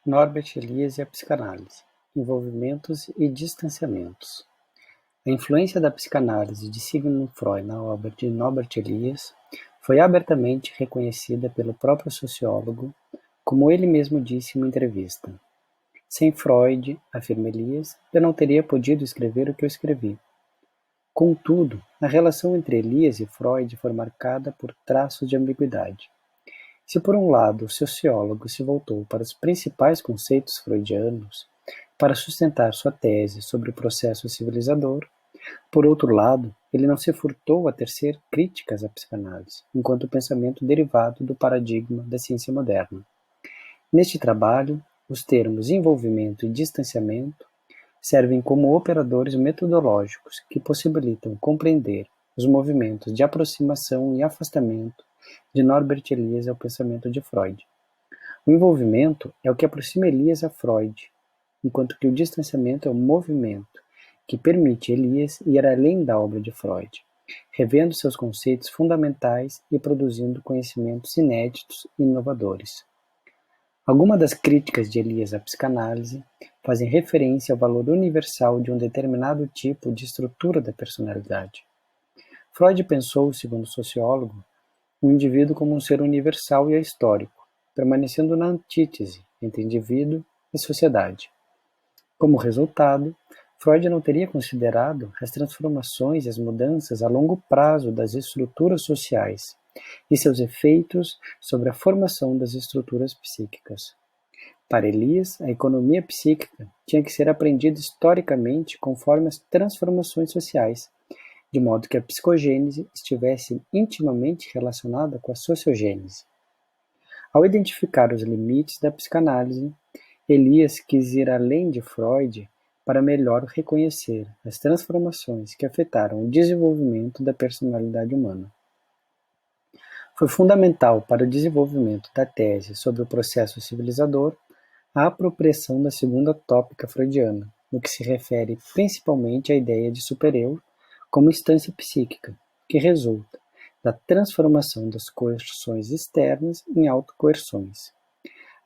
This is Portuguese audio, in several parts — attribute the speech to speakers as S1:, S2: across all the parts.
S1: Norbert Elias e a psicanálise: envolvimentos e distanciamentos. A influência da psicanálise de Sigmund Freud na obra de Norbert Elias foi abertamente reconhecida pelo próprio sociólogo, como ele mesmo disse em uma entrevista. Sem Freud, afirma Elias, eu não teria podido escrever o que eu escrevi. Contudo, a relação entre Elias e Freud foi marcada por traços de ambiguidade. Se por um lado o sociólogo se voltou para os principais conceitos freudianos para sustentar sua tese sobre o processo civilizador, por outro lado, ele não se furtou a tecer críticas à psicanálise, enquanto pensamento derivado do paradigma da ciência moderna. Neste trabalho, os termos envolvimento e distanciamento servem como operadores metodológicos que possibilitam compreender os movimentos de aproximação e afastamento de Norbert Elias ao pensamento de Freud. O envolvimento é o que aproxima Elias a Freud, enquanto que o distanciamento é o movimento que permite Elias ir além da obra de Freud, revendo seus conceitos fundamentais e produzindo conhecimentos inéditos e inovadores. Algumas das críticas de Elias à psicanálise fazem referência ao valor universal de um determinado tipo de estrutura da personalidade. Freud pensou, segundo o sociólogo, o indivíduo como um ser universal e ahistórico, permanecendo na antítese entre indivíduo e sociedade. Como resultado, Freud não teria considerado as transformações e as mudanças a longo prazo das estruturas sociais e seus efeitos sobre a formação das estruturas psíquicas. Para Elias, a economia psíquica tinha que ser aprendida historicamente conforme as transformações sociais, de modo que a psicogênese estivesse intimamente relacionada com a sociogênese. Ao identificar os limites da psicanálise, Elias quis ir além de Freud para melhor reconhecer as transformações que afetaram o desenvolvimento da personalidade humana. Foi fundamental para o desenvolvimento da tese sobre o processo civilizador a apropriação da segunda tópica freudiana, no que se refere principalmente à ideia de super-eu como instância psíquica, que resulta da transformação das coerções externas em autocoerções.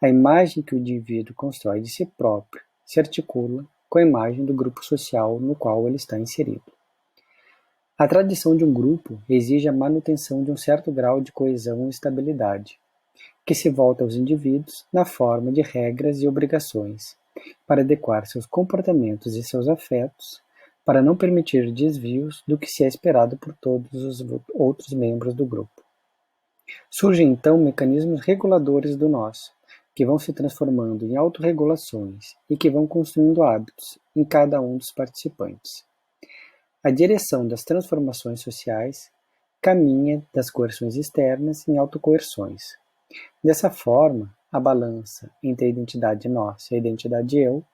S1: A imagem que o indivíduo constrói de si próprio se articula com a imagem do grupo social no qual ele está inserido. A tradição de um grupo exige a manutenção de um certo grau de coesão e estabilidade, que se volta aos indivíduos na forma de regras e obrigações, para adequar seus comportamentos e seus afetos, para não permitir desvios do que se é esperado por todos os outros membros do grupo. Surgem então mecanismos reguladores do nós, que vão se transformando em autorregulações e que vão construindo hábitos em cada um dos participantes. A direção das transformações sociais caminha das coerções externas em autocoerções. Dessa forma, a balança entre a identidade nós e a identidade eu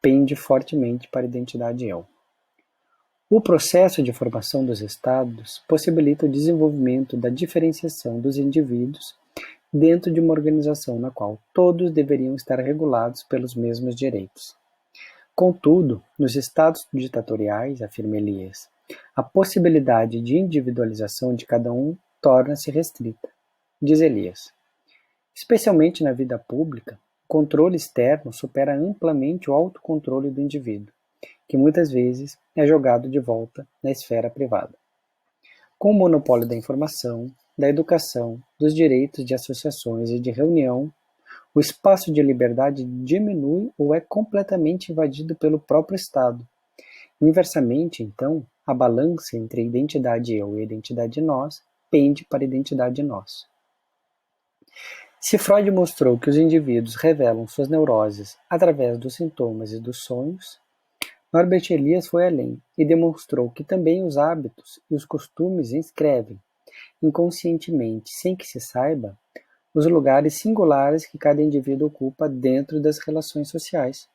S1: pende fortemente para a identidade eu. O processo de formação dos estados possibilita o desenvolvimento da diferenciação dos indivíduos dentro de uma organização na qual todos deveriam estar regulados pelos mesmos direitos. Contudo, nos estados ditatoriais, afirma Elias, a possibilidade de individualização de cada um torna-se restrita. Diz Elias, especialmente na vida pública, o controle externo supera amplamente o autocontrole do indivíduo, que muitas vezes é jogado de volta na esfera privada. Com o monopólio da informação, da educação, dos direitos de associações e de reunião, o espaço de liberdade diminui ou é completamente invadido pelo próprio Estado. Inversamente, então, a balança entre a identidade eu e a identidade nós pende para a identidade nós. Se Freud mostrou que os indivíduos revelam suas neuroses através dos sintomas e dos sonhos, Norbert Elias foi além e demonstrou que também os hábitos e os costumes inscrevem, inconscientemente, sem que se saiba, os lugares singulares que cada indivíduo ocupa dentro das relações sociais.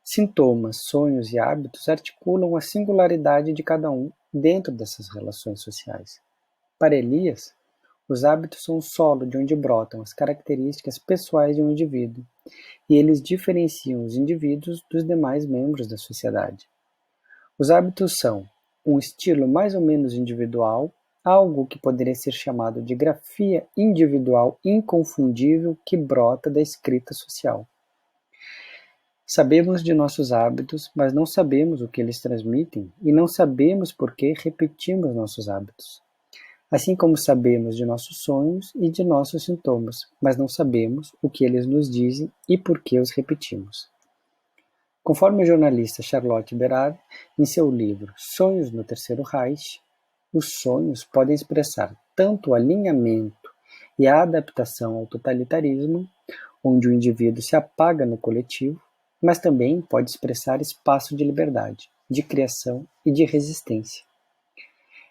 S1: Sintomas, sonhos e hábitos articulam a singularidade de cada um dentro dessas relações sociais. Para Elias, os hábitos são o solo de onde brotam as características pessoais de um indivíduo, e eles diferenciam os indivíduos dos demais membros da sociedade. Os hábitos são um estilo mais ou menos individual, algo que poderia ser chamado de grafia individual inconfundível que brota da escrita social. Sabemos de nossos hábitos, mas não sabemos o que eles transmitem e não sabemos por que repetimos nossos hábitos. Assim como sabemos de nossos sonhos e de nossos sintomas, mas não sabemos o que eles nos dizem e por que os repetimos. Conforme a jornalista Charlotte Berard, em seu livro Sonhos no Terceiro Reich, os sonhos podem expressar tanto o alinhamento e a adaptação ao totalitarismo, onde o indivíduo se apaga no coletivo, mas também pode expressar espaço de liberdade, de criação e de resistência.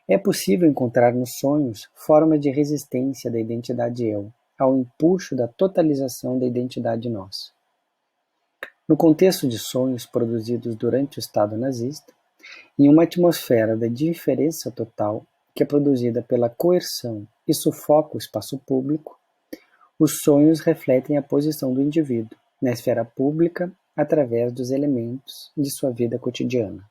S1: É possível encontrar nos sonhos formas de resistência da identidade eu, ao empuxo da totalização da identidade nós. No contexto de sonhos produzidos durante o Estado nazista, em uma atmosfera da diferença total, que é produzida pela coerção e sufoca o espaço público, os sonhos refletem a posição do indivíduo na esfera pública através dos elementos de sua vida cotidiana.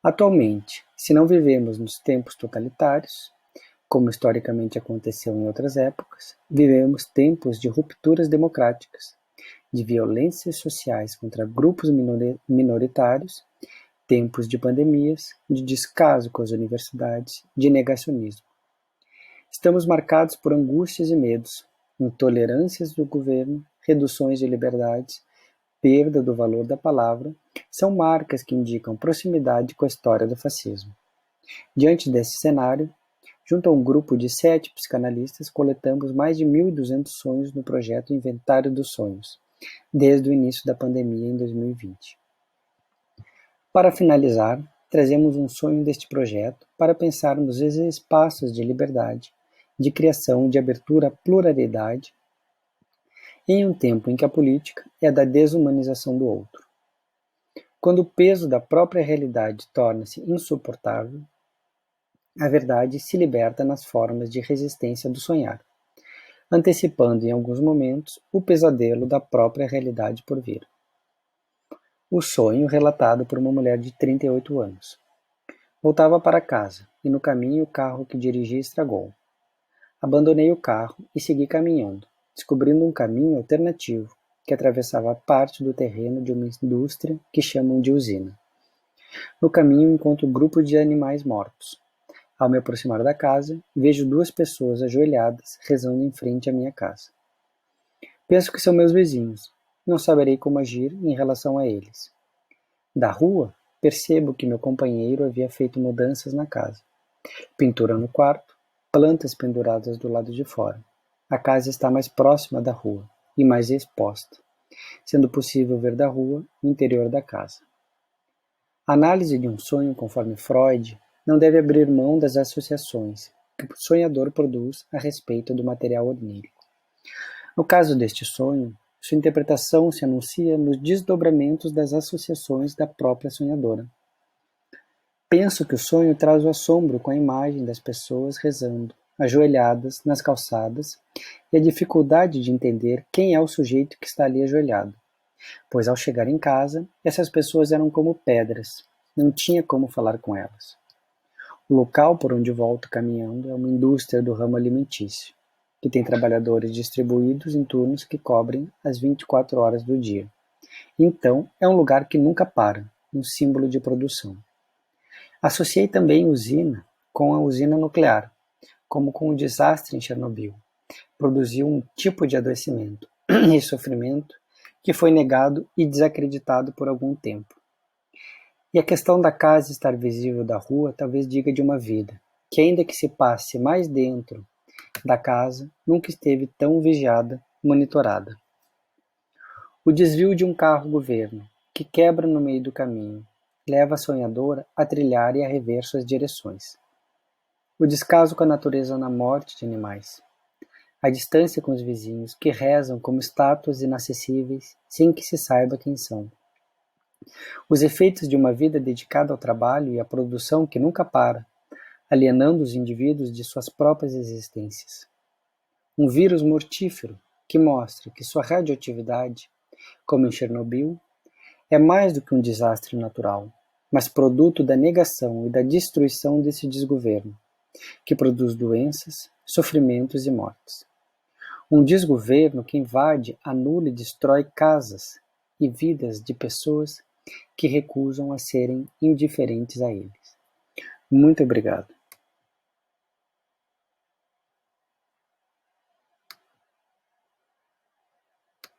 S1: Atualmente, se não vivemos nos tempos totalitários, como historicamente aconteceu em outras épocas, vivemos tempos de rupturas democráticas, de violências sociais contra grupos minoritários, tempos de pandemias, de descaso com as universidades, de negacionismo. Estamos marcados por angústias e medos, intolerâncias do governo, reduções de liberdades, perda do valor da palavra, são marcas que indicam proximidade com a história do fascismo. Diante desse cenário, junto a um grupo de 7 psicanalistas, coletamos mais de 1.200 sonhos no projeto Inventário dos Sonhos, desde o início da pandemia em 2020. Para finalizar, trazemos um sonho deste projeto para pensar nos espaços de liberdade, de criação e de abertura à pluralidade, em um tempo em que a política é a da desumanização do outro. Quando o peso da própria realidade torna-se insuportável, a verdade se liberta nas formas de resistência do sonhar, antecipando em alguns momentos o pesadelo da própria realidade por vir. O sonho relatado por uma mulher de 38 anos. Voltava para casa, e no caminho o carro que dirigia estragou. Abandonei o carro e segui caminhando, descobrindo um caminho alternativo que atravessava parte do terreno de uma indústria que chamam de usina. No caminho encontro um grupo de animais mortos. Ao me aproximar da casa, vejo 2 pessoas ajoelhadas rezando em frente à minha casa. Penso que são meus vizinhos. Não saberei como agir em relação a eles. Da rua, percebo que meu companheiro havia feito mudanças na casa. Pintura no quarto, plantas penduradas do lado de fora. A casa está mais próxima da rua e mais exposta, sendo possível ver da rua o interior da casa. A análise de um sonho, conforme Freud, não deve abrir mão das associações que o sonhador produz a respeito do material onírico. No caso deste sonho, sua interpretação se anuncia nos desdobramentos das associações da própria sonhadora. Penso que o sonho traz o assombro com a imagem das pessoas rezando, ajoelhadas nas calçadas, e a dificuldade de entender quem é o sujeito que está ali ajoelhado, pois ao chegar em casa, essas pessoas eram como pedras, não tinha como falar com elas. O local por onde volto caminhando é uma indústria do ramo alimentício, que tem trabalhadores distribuídos em turnos que cobrem as 24 horas do dia. Então, é um lugar que nunca para, um símbolo de produção. Associei também usina com a usina nuclear, como com o desastre em Chernobyl. Produziu um tipo de adoecimento e sofrimento que foi negado e desacreditado por algum tempo. E a questão da casa estar visível da rua talvez diga de uma vida, que ainda que se passe mais dentro da casa, nunca esteve tão vigiada, monitorada. O desvio de um carro-governo, que quebra no meio do caminho, leva a sonhadora a trilhar e a rever suas direções. O descaso com a natureza na morte de animais. A distância com os vizinhos, que rezam como estátuas inacessíveis, sem que se saiba quem são. Os efeitos de uma vida dedicada ao trabalho e à produção que nunca para, alienando os indivíduos de suas próprias existências. Um vírus mortífero que mostra que sua radioatividade, como em Chernobyl, é mais do que um desastre natural, mas produto da negação e da destruição desse desgoverno, que produz doenças, sofrimentos e mortes. Um desgoverno que invade, anula e destrói casas, e vidas de pessoas que recusam a serem indiferentes a eles. Muito obrigado.